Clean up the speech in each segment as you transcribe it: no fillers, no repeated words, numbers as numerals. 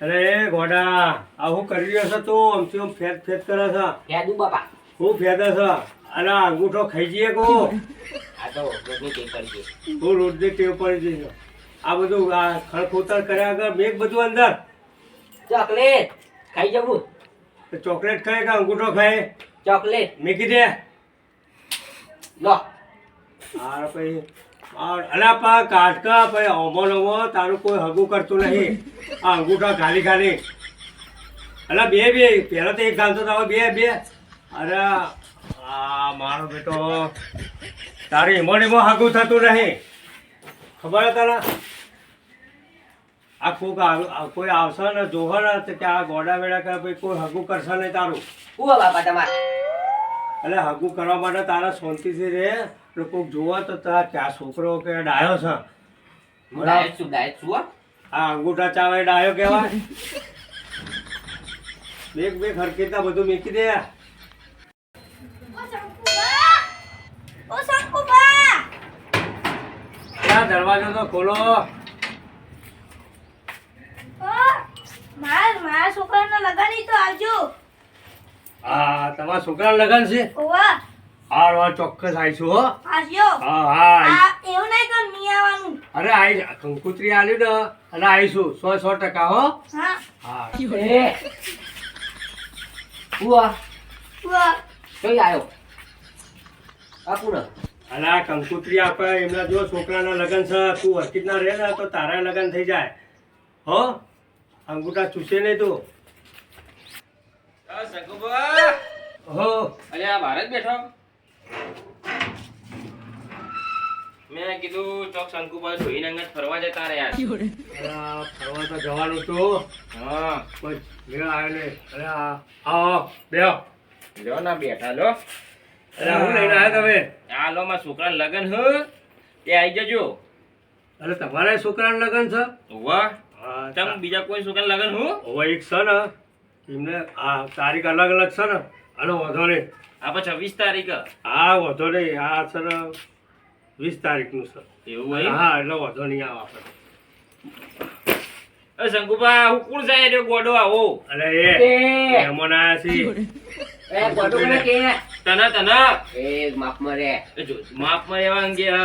અરે ગોડા આવું કરી રહ્યો છે તું આમથી આમ ફેદ ફેદ કરે છે. ફેદુ બાપા. હું ફેદે છે અને અંગૂઠો ખાઈ જઈએ કો આ તો રોજની ટેવ પડી ગઈ. હું રોજની ટેવ પડી જઈ. આ બધું આ ખળખોતર કર્યા આગળ મેઘ બધું અંદર ચોકલેટ ખાઈ જવું. ચોકલેટ ખાય કે અંગૂઠો ખાય ચોકલેટ મેકી દે. લો. હા પછી અલા પા કાટકા પછી ઓમો નમો તારું કોઈ હગું કરતું નહીં. આ અંગૂઠા ખાલી ખાલી અલા બે બે પહેલા તો એક ગાલતો તો બે બે. અરે આ મારો બેટો તારી એમાં એમાં હગું થતું નહીં. ખબર હે તને આ કોઈ આવશે ને જોવે ને તો કે આ ગોડા વેડા કે ભાઈ કોઈ હગું કરશે નહીં તારું. હું બાપા તમારે એટલે હગું કરવા માટે તારા શાંતિથી રહે. લોકો જોવા તો તારા ક્યાં છોકરો કે ડાયો છે. ડાયટ છું હો. આ અંગૂઠા ચાવે ડાયો કહેવાય. બેગ બેગ હરકીતા બધું મૂકી દે. ક્યાં દરવાજો તો ખોલો. મારા છોકરાના લગન ઈ તો આવજો. હા તમારા છોકરાના લગન છે. ઓવા હાર વાર ચોક્કસ આવીશું હો. આવજો. હા હા આ એવું નહીં કે નહીં આવવાનું. અરે આઈ કંકુત્રી આલ્યું ને અને આવીશું 100% હો. હા હા એ ઉઆ ઉવા કઈ આયો બાપુ ને અને આ કંકુત્રી આપે એમના જો છોકરાના લગન છે. તું હરકીત ના રહે ને તો તારા લગન થઈ જાય હો. અંગૂઠા ચૂસે નહીં તું. શંકુભા હો અલે આ ભારત બેઠો. મેં કીધું ચોક શંકુભા ધોઈને અંગત ફરવા જતા રહ્યા. અરે આ ફરવા તો જવાનું તું હા બસ મેળ આવ્યો ને. અરે આવો બેહો. લ્યો ના બેઠા લો. અરે હું લઈને આવ્યા તમે. આ લો મારા છોકરાનું લગન હ તે આવી જજો. અરે તમારા છોકરાના લગન છે. વાહ હા તમ બીજા કોઈ છોકરાનું લગન હું હવે એક છે ને એમને આ તારીખ અલગ અલગ છે ને. અને વાંધો નહીં. આપણે 26 તારીખ હા વાંધો નહીં. આ છે ને 20 તારીખનું છે. એવું હોય. હા એટલે વાંધો નહીં આવે આપણે. એ શંકુભા હું કોણ જાય રે ગોડો આવો. અરે એ મહેમાન આવ્યા છે. એ ગોડો કોને કે તને તને એ માપમાં રે એ જો માપમાં રહેવા અંગે હ.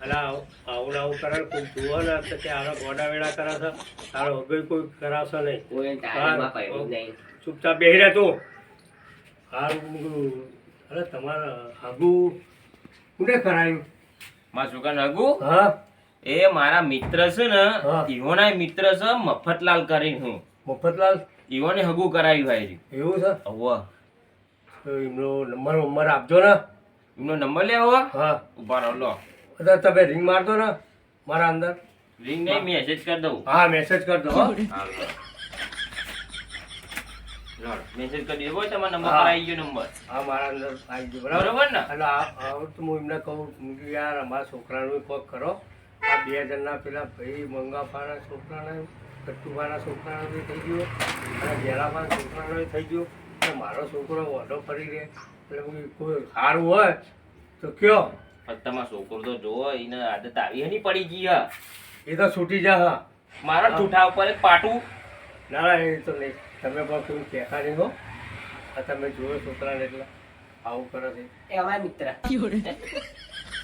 અરે આવું આવું કરે કોઈ જુઓ ને તો કે આનો ગોડા વેડા કરે છે. તારો વગર કોઈ કરાવશે નહીં. કોઈ તારીમાં પડ્યું નહીં. ચૂપચાપ બેહી રહે તું. હારું અરે તમારા હાગુ કોને કરાયું. મારા છોકરાનું હગુ હા એ મારા મિત્ર છે ને હા. ઈવોના મિત્ર છે મફતલાલ કરીને હું મફતલાલ ઈવોને હગુ કરાવ્યું હારી. એવું છે. હવે તો એમનો નંબર આપજો ને. એમનો નંબર લેવો હા ઉભા રહો લો. બધા તમે રિંગ મારતો ને મારા અંદર. રિંગ નહીં મેસેજ કરી દઉં. હા મેસેજ કરજો હો. હા લો મેસેજ કરી દેવો તમારો નંબર હા. પર આવી ગયો નંબર. હા મારા અંદર આવી ગયો બરાબર. બરોબર ને એટલે આવું તો હું એમને કહું કે યાર અમારા છોકરાનું કોક કરો. આ બે જણના પેલા ભાઈ મંગાફાના છોકરાને કટ્ટુભાના છોકરાનો બી થઈ ગયો અને ઘેરાભાના છોકરાનો બી થઈ ગયો. અને મારો છોકરો વાંધો ફરી રહે એટલે હું કોઈ સારું હોય તો કયો. પણ તમારો છોકરો તો જોવો એને આદત આવી નહીં પડી ગઈ હ. એ તો છૂટી જા. હા મારા ઠૂઠા ઉપર એક પાટું. ના ના એ તો નહીં. તમે પણ કોઈ કહેતા નહીં હો. આ તમે જોયો છોકરાને એટલે આવું કરે છે. એ અમારા મિત્ર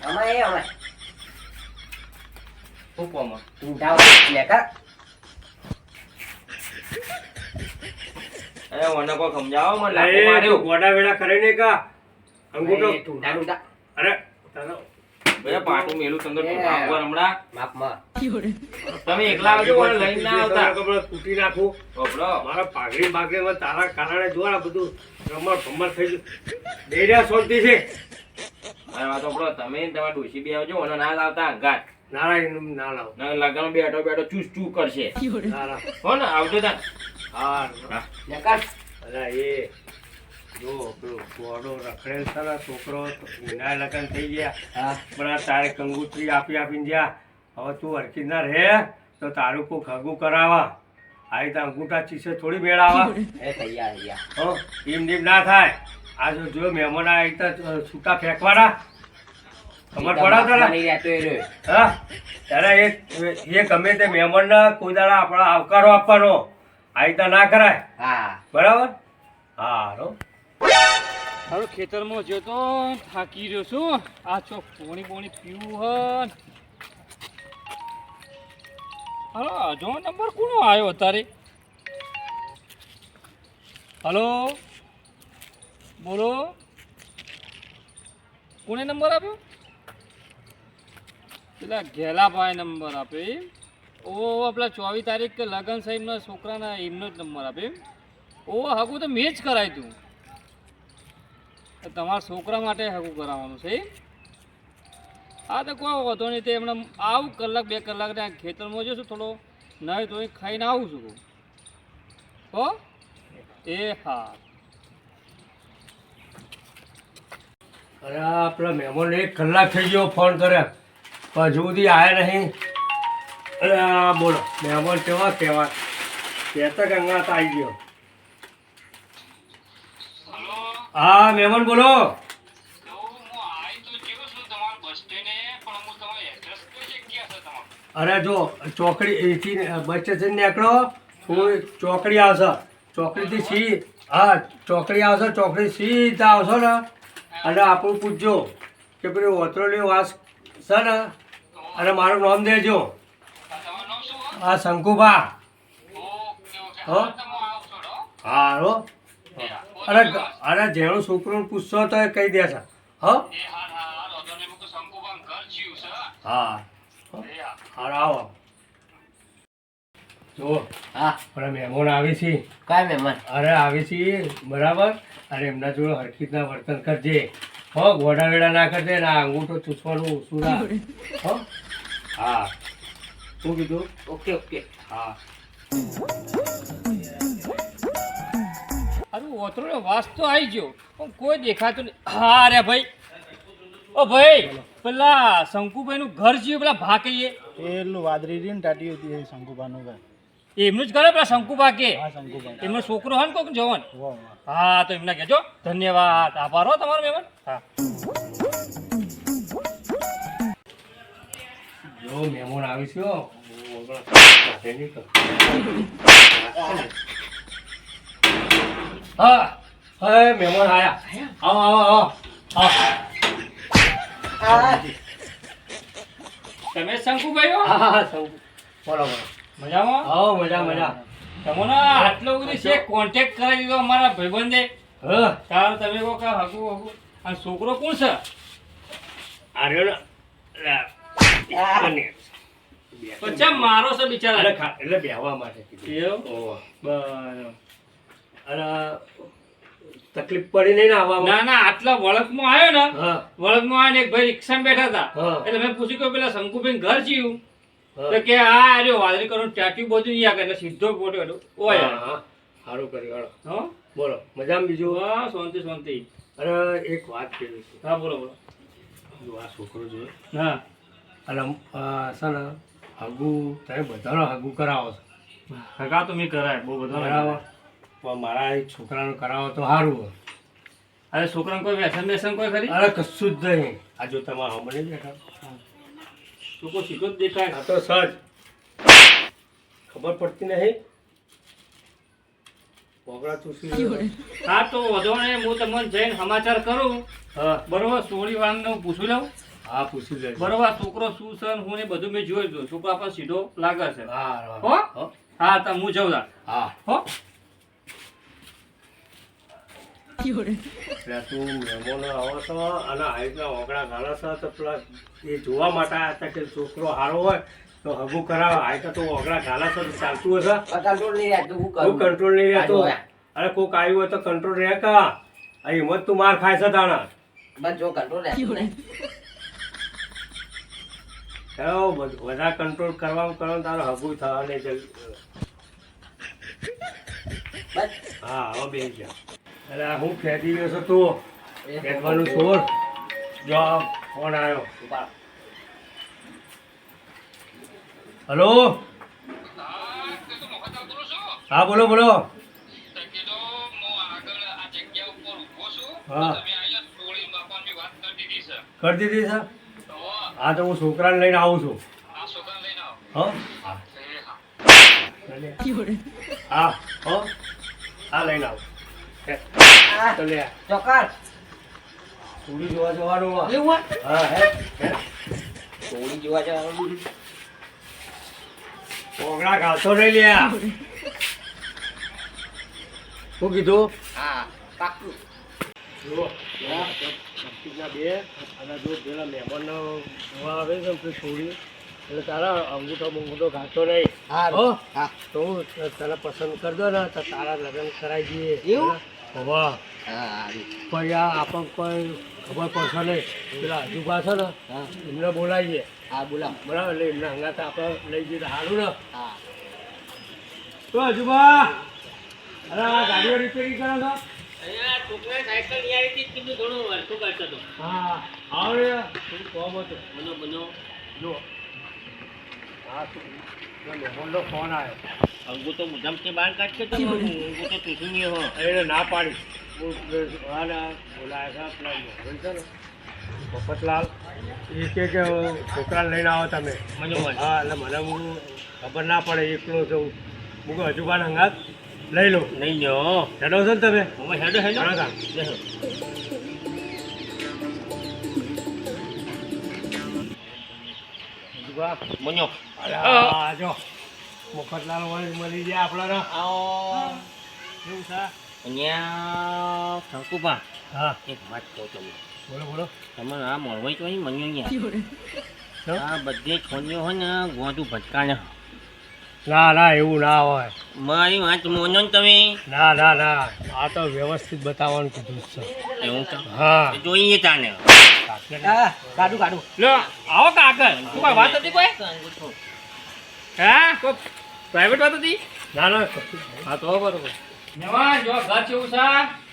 અમારે એ અમારે શું કોમાં ઠૂઠા લેખા. અરે મને કોઈ સમજાવો મને લાગુ એ માર્યો. ગોડા વેડા કરે ને કા અંગૂઠો. ઠૂઠા ઠૂઠા અરે તને ભાઈ પાટું મેલું તમને ઠૂઠા ઉપર હમણાં માપમાં તમે એકલા આવજો મને લઈને ના આવતા. કપડાં તૂટી નાખું. બબડો મારા પાઘડી બાગડીમાં તારા કારણે જો આ બધું રમણ ભમણ થઈ ગયું. બેડા શાંતિ છે. મારી વાત સાંભળો. તમે ને તમારા ડોશી બે આવજો મને ના લાવતા અંગાત. નારાયણ ના લાવ. ના લગન બેઠો બેઠો ચૂસ ચૂ કરશે. નારા હો ને આવજો તાર. હા નકર અલા એ જો પેલો ગોડો રખડેલ છે ને છોકરો એના લગ્ન થઈ ગયા. પણ આ તારે કંગૂતરી આપી આપીને જ્યાં હવે તું હરકી ના રહે તો તારું કોઈ ખગું કરાવા. આવી તો અંગૂઠા ચીસે થોડી મેળાવા. એ તૈયાર તૈયાર. હો એમ નેમ ના થાય. આ જો મહેમાન આવી તો છૂટા ફેંકવાના. ખબર પડાવતા ને? માની રહેતો એ રહ્યો. હા ત્યારે એ ગમે તે મહેમાનને કોઈ દાડા આપણે આવકારો આપવાનો આ રીતના ના કરાય હા બરાબર હારો હવે ખેતરમાં જો તો થાકી રહ્યો છું આ ચોક પોણી પીવું હન હા જો નંબર કોનો આવ્યો અત્યારે હલો બોલો કોને નંબર આપ્યો પેલા ઘેલાભાઈ નંબર આપે ઓ પેલા 24 તારીખ કે લગન સાહેબના છોકરાના એમનો જ નંબર આપે ઓ હગું તો મેં જ કરાવી તું તમારા છોકરા માટે હગું કરાવવાનું છે હા તો કોઈ વાંધો નહીં તે એમને આવું કલાક 2 કલાક ત્યાં ખેતરમાં જશું થોડો નહીં તો ખાઈને આવું છું હો એ હા અરે આપણા મહેમાન 1 કલાક થઈ ગયો ફોન કરે પણ હજુ સુધી આવ્યા નહીં અરે આ બોલો મહેમાન કેવા કહેતા ગંગા આવી ગયો હા મહેમાન બોલો અરે જો ચોકડી એથી બસ સ્ટેશન નીકળો કોઈ ચોકડી આવશે ચોકડીથી હા ચોકડી આવશે ચોકડી સીધા આવશો ને અને આપણું પૂછજો કે પેલી ઓતરોલી વાસ છે ને અને મારું નામ દેજો હા શંકુભા હો હારો અરે જેનું છોકરું પૂછશો તો એ કહી દેશે હો હા હારો આવો જો હા પણ મહેમાન આવી છે કાંઈ મહેમાન અરે આવી છે બરાબર અરે એમના જોડે હરખી રીતના વર્તન કરજે હો ગોડા વેડા ના કરજે ને આ અંગૂઠો ચૂસવાનું ઓછું ના હો હા શું કીધું ઓકે ઓકે હા અરે ઓતરો વાસ તો આવી ગયો પણ કોઈ દેખાતું નહીં હા રે ભાઈ ઓ ભાઈ પેલા શંકુભાઈનું ઘર જીવ પેલા ભા કહીએ પેલું વાદળી રહી ને ટાટી હતી એ શંકુબાનું ઘર એમનું જ કરે પેલા શંકુભા કે હા શંકુબા એમનો છોકરો હોય ને કોઈક જવાન વાહ હા તો એમને કહેજો ધન્યવાદ આભાર હો તમારો મહેમાન હા જો મહેમાન આવી છે હો. હા હા મહેમાન આયા આવો આવો આવો તમે શંકુભાઈ હો હા હા સૌ બોલો બોલો મજામાં આવો મજા મજા તમને આટલો બધું છે કોન્ટેક્ટ કરાવી દીધો અમારા ભાઈબંધે હા કારણ તમે કહો કે હગું હગું આ છોકરો કોણ છે આર્યો ને તો ચમ મારો છે બિચારા એટલે બેહવા માટે કીધું. એવું? ઓહો. બરાબર અને તકલીફ પડી નહીં ને આવવામાં ના ના આટલા વળકમાં આવ્યો ને હા વળકમાં આવ્યો ને એક ભાઈ રિક્ષામાં બેઠા હતા હા. એટલે મેં પૂછ્યું કે પેલા શંકુભાઈ ઘર જીવું હા. તો કે આ અરે વાદળી કરું ટાટ્યું બધું નહીં આગળ એટલે સીધો ગોઠવ્યો ઓય હા, હા. સારું કર્યું હાલો. હો બોલો મજામાં બીજું વાહ શાંતિ શાંતિ અરે એક વાત કેવી છે હા બોલો બોલો જો આ છોકરો જોયો હા અને છે ને હગું તમે બધાનો હગું કરાવો છો હગા તો મેં કરાય બહુ બધો બરાબર પણ મારા એક છોકરાનું કરાવો તો સારું હોય. અરે છોકરાને કોઈ વ્યસન બેસન કોઈ ખરી અરે કશું જ નહીં આ જો તમારે હમણાં બેઠા છોકરો સીધો જ દેખાય આ તો સજ ખબર પડતી નહીં પોગળા ચૂસી હા તો વધો ને હું તમને જઈને સમાચાર કરું હા બરોબર સોળી વાળાને હું પૂછી લઉં હા પૂછી લેજો બરોબર છોકરો શું છે ને હું ને બધું મેં જોઈ લીધું છોકરો આપણને સીધો લાગે છે હા હો? હો? હા તો હું જઉં તા હા હો એટલે તું મહેમાનો આવો છો અને આ રીતના ઓગળા ઘાલો છો તો પેલા એ જોવા માટે આવ્યા હતા કે છોકરો સારો હોય તો હગું કરાવે આ રીતે તું ઓગળા ઘાલો છો તો ચાલતું હશે કંટ્રોલ નહીં રહેતું હું હું કરું કંટ્રોલ નહીં રહેતો આ જોયા. અરે કોક આવ્યું હોય તો કંટ્રોલ રહે કા આ હિંમત તું માર ખાય છે તાણા બસ જો કંટ્રોલ રહેતું નહીં ચાલો બધા કંટ્રોલ કરવાનું તારો હગું થવા નહીં જલ્દી બસ હા હવે બેસી જા અરે આ હું ખેંચી રહ્યો છું તું ખેંચવાનું છોડ જો આ ફોન આવ્યો ઉભા. હલો હા બોલો બોલો હા કરી દીધી છે હા તો હું છોકરાને લઈને આવું છું હો હા હા હો હા લઈને આવું તો લે ચોક્કસ છોડી જોવા જવાનું હો. એવું હા હે થોડી જોવા જવાનું કોગળા ઘાલતો નહીં લ્યા શું કીધું હા પાક્કું જુઓ પ્લાસ્ટિકના બે અને જો પેલા મહેમાનનો જોવા આવે છે ને તો છોડી એટલે તારા અંગૂઠો બંગૂઠો ઘાતો નહીં હો હા તો હું તને પસંદ કરી દો ને તો તારા લગ્ન કરાવી દઈએ એવું? વાહ હા કોઈ આ આપણને કોઈ ખબર પડશે નહીં પેલા હજુભા છે ને હા એમને બોલાવીએ હા બોલાવ બરાબર એટલે એમને હંગાત આપણે લઈ જઈએ તો સારું ને હા તો હજુભા અરે આ ગાડીઓ રિપેરિંગ કરો છો અહીંયા છોકરા સાયકલ લઈ આવી હતી કીધું ઘણું વર્ષો કરતો હતો હા આવડે થોડું કોમ હતું બનો બનો જો હા મહેમાનનો ફોન આવ્યો અંગુ તો મુદ્દામથી બહાર કાઢશે તો અંગુ તો તૂટી ગયો હો એને ના પાડી બોલાયા છે પેલા મોહન છે ને મફતલાલ એ કે છોકરાને લઈને આવો તમે મનોમન હા એટલે મને હું ખબર ના પડે એકલો છું હું કહું હજુ બાર હંગાત લઈ લો નહીં લ્યો હેડો છો ને તમે હવે હેડો હેડો ઘણા કામ દેખો. હજુ બા બન્યો અલા, જો મફતલાલ વળી મળી જાય આપણાને આવો એવું છે અહીંયા શંકુભા હા એક વાત કહું તમને બોલો બોલો તમારે આ મળવાય તો અહીં મન્યો શું? આ બધી છોડીઓ હોય ને ગોંધું ભટકાને ના ના એવું ના હોય મારી વાત મોનો ને તમે ના ના ના આ તો વ્યવસ્થિત બતાવવાનું કીધું જ છે એવું તો હા જોઈએ તાને કાઢું કાઢું લો આવો કાકા શું કોઈ વાત હતી કોઈ હા કોઈ પ્રાઇવેટ વાત હતી ના ના હા તો બરોબર મહેમાન જો ઘર કેવું છે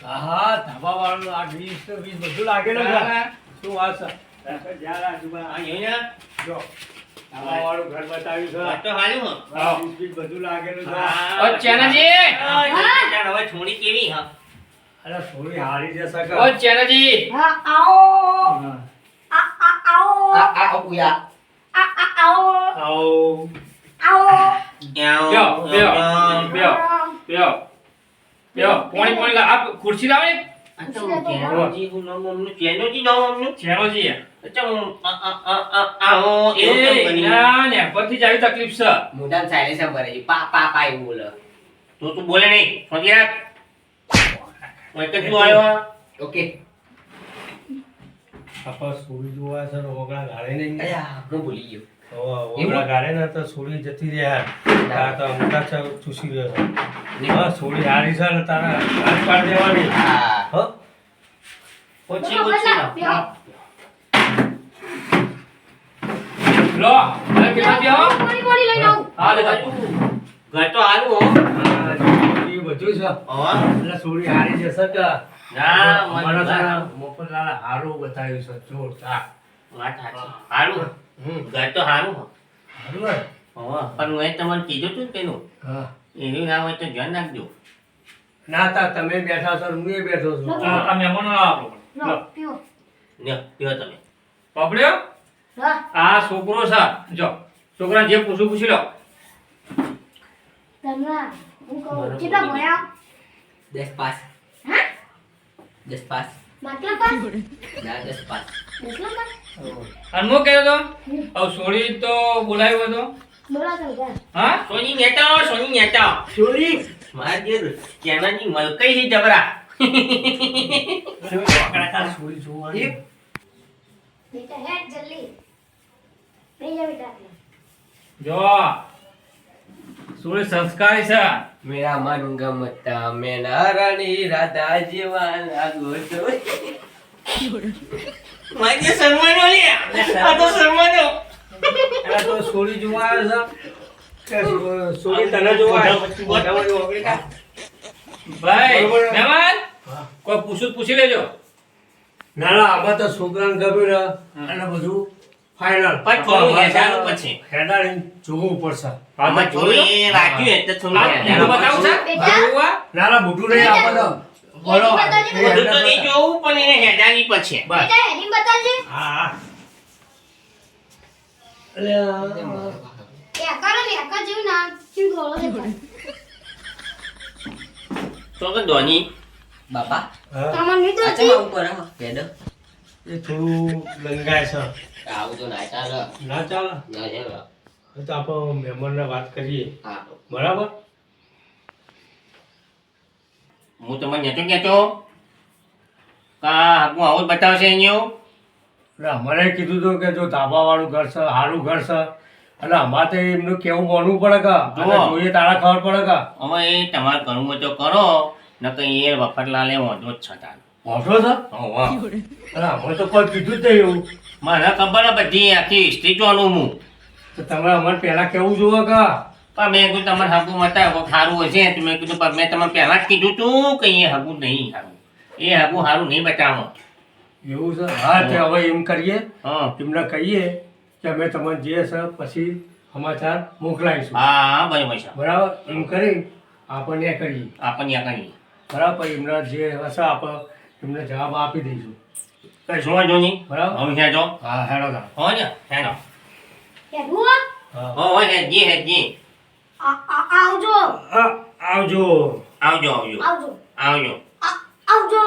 હા ધાબા વાળું આ 20 બધું લાગેલું છે શું વાત છે જ્યાં રાજુબા અહીંયા જો ધાબા વાળું ઘર બતાવ્યું છે વાત તો હાલ્યું હો હા, 20 બધું લાગેલું છે ઓ ચેનાજી હવે છોડી કેવી હા અરે થોડી હારી જશે કે ઓ ચેનાજી હા આવો હા. આવો આવો ઉયા આવો આવો આવો બ્યો બ્યો બ્યો બ્યો બ્યો પોણી લા આપ ખુરશી લાવે ચેનોજી નું નામ અમનું ચેનોજી નામ અમનું ચેનોજી આવો એવું કેમ બની ના ને પરથી જ આવી તકલીફ છે મોઢામાં સાયલેન્સર ભરે છે પા પા પા એવું બોલે તો તું બોલે નહીં ફરિયાદ ઓય કે તું આવ્યો ઓકે આપા સોળી જોવા છે ને ઓગળા ગાળે નહીં અયા હું ભૂલી ગયો ઓગળા ગાળે ને તો સોળી જતી રહ્યા તારા તો અંગૂઠા છે ચૂસી રહ્યો છે હા સોળી હારી છે ને તારા હાથ પાડી દેવાની હા હો ઓછી ઓછી ના લો અરે કેટલા બ્યો પોણી લઈને આવું હા લે જાજો ઘર તો હારું હો હા, એ બધું છે હા એટલે સોળી હારી જશે કે ના મને છે ને મને મફતલાલે હારું બતાવ્યું છે જોરદાર વાત સાચી હારું ઘર તો હારું હો હારું ને? પણ મેં તમને કીધું તું પેલું હા એનું ના હોય તો ધ્યાન રાખજો ના તા તમે બેઠા છો ને હું એ બેઠો છું આ મહેમાનો આપો લો પીઓ ને પીવો તમે પકડ્યો હા આ છોકરો છે જો છોકરાને જે પૂછું પૂછી લો તમને હું કહું કેટલા ભણ્યા 10 પાસ હા 10 પાસ મતલબ પાસ ના 10 પાસ મતલબ પાસ અને હું કહ્યો તો હવે સોળી તો બોલાવ્યો હતો બોલા તો જા હા સોની નેતા સોની મારા જે કેનાની મલકઈ છે જબરા સોળી જોવાની બેટા હેડ જલ્દી બેજા બેટા જો સોળી સંસ્કારી છે મેરા મન ગમતા મેં નારાની રાધા જેવા લાગો તો માજે શર્માનો લે આ તો શર્માનો એલા તો સોળી જોવા આવ્યો છે કે સોળી તને જોવા આવ્યો? ભાઈ બરોબર. મહેમાન હા. કોઈ પૂછું પૂછી લેજો ના ના આમાં તો છોકરાને ગમ્યું ને એટલે બધું ફાઇનલ પણ થોડું હેસાનું પછી. હેડાડીને જોવું પડશે આમાં જોઈ એ રાખ્યું એટલે થોડું આ મોઢું બતાવું છે બેટા. જોવું આ? ના ના મોટું નહીં આપો તો બોલો બતાવજો. બધું તો નહીં જોવું પણ એને હેડાની પછી બસ બેટા હેડિંગ બતાવજે હા હા અલ્યા એકા ને એકા જેવું ના કેવું ગોળો દેખાય. તો કે ધોની બાપા હા, તમને નહીં આ દોતી? ચમ આવું કરે હો પેડ એ થોડું લંગાય છે. આવું તો ના ચાલે ના ચાલે ના ચાલે હવે તો આપણે મહેમાનને વાત કરીએ હા બરાબર. હું તમને નતો કહેતો કા હાકું આવું જ બતાવશે અહીંયા એટલે અમારે કીધું હતું કે જો ધાબાવાળું ઘર છે સારું ઘર છે એટલે અમારે તો એમનું કેવું માનવું પડે કે અને જુઓ. જોઈએ તારા ખબર પડે કે હવે એ તમારે કરવું હોય તો કરો ન કઈ એ વફતલાલે વાંધો જ છે તાર મોટો છે એટલે અમે તો કોઈ કીધું જ નહીં એવું. મને ખબર હે બધી આખી હિસ્ટ્રી જોવાનું હું તો તમે અમારે પહેલા કેવું જોવો કે પણ મેં કીધું તમારે હાકું બતાવો સારું હશે તો મેં કીધું પણ મેં તમને પહેલા જ કીધું તું કે એ હાકું નહીં સારું એ હાકું સારું નહીં બતાવો એવું છે. હા તે હવે એમ કરીએ હા એમને કહીએ કે અમે તમને જે છે પછી સમાચાર મોકલાવીશું હા બરાબર છે બરાબર. એમ કરી આપણને કરીએ આપણને આ કરીએ બરાબર. પછી એમના જે હશે આપણે એમને જવાબ આપી દઈશું કઈ શું વાંધો નહીં બરાબર. હવે ત્યાં જો હા હેડો તાર. હો ને હેનો હેડવું હો? હા હો હેજી હેજી આવજો હા, આવજો. આવજો આવજો આવજો આવજો આવજો.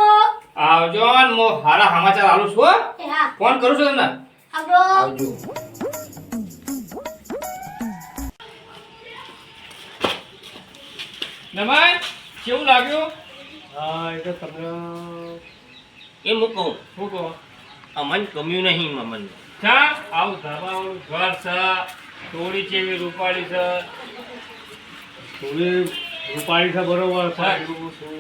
આવજો ને હું હારા સમાચાર આલું છું હો. એ હા ફોન કરું છું તમને આવજો. આવજો મહેમાન કેવું લાગ્યું? હા એ તો તમને એ હું કહું શું કહો? અમન ગમ્યું નહીં મમન ચા આવું ધાબાવાળું ઘર છે, થોડી ચેવી રૂપાળી છે. થોડી રૂપાળી છે બરોબર હા. પણ એવું શું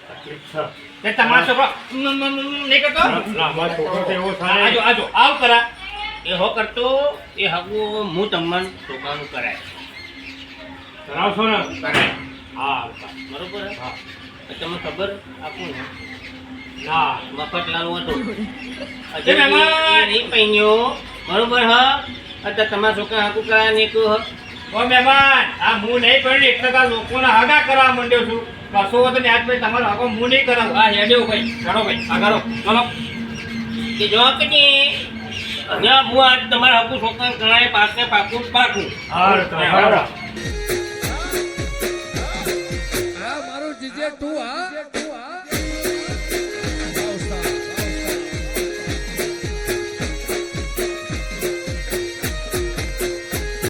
તકલીફ છે. તે તમારો છોકરો નહીં કરતો? ના, અમારો છોકરો તો એવો થાય આજો આજો આવ કરા. એ હો કરતો એ હગું હું તમને છોકરાનું કરાય કરાવશો ને કરાય હા બરોબર હે? હા. તમને ખબર આપું ને ના મફતલાલ હતો એ મહેમાન! એ નહીં પહેર્યો બરોબર હા અત્યારે તમારા છોકરા હાકું કરાય ને એક ઓ મહેમાન આ હું નહીં પડ્યું એટલે તો આ લોકોના હગા કરવા માંડ્યો છું. કશો હતો ને આજ ભાઈ તમારો હગો હું નહીં કરાવું. હા હેડ્યો ભાઈ કરો ભાઈ આ કરો ચલો. કે જો કે અહીંયા હું આજ તમારા હાકું છોકરા કરાય પાકે પાકું પાકું હા તો બરાબર.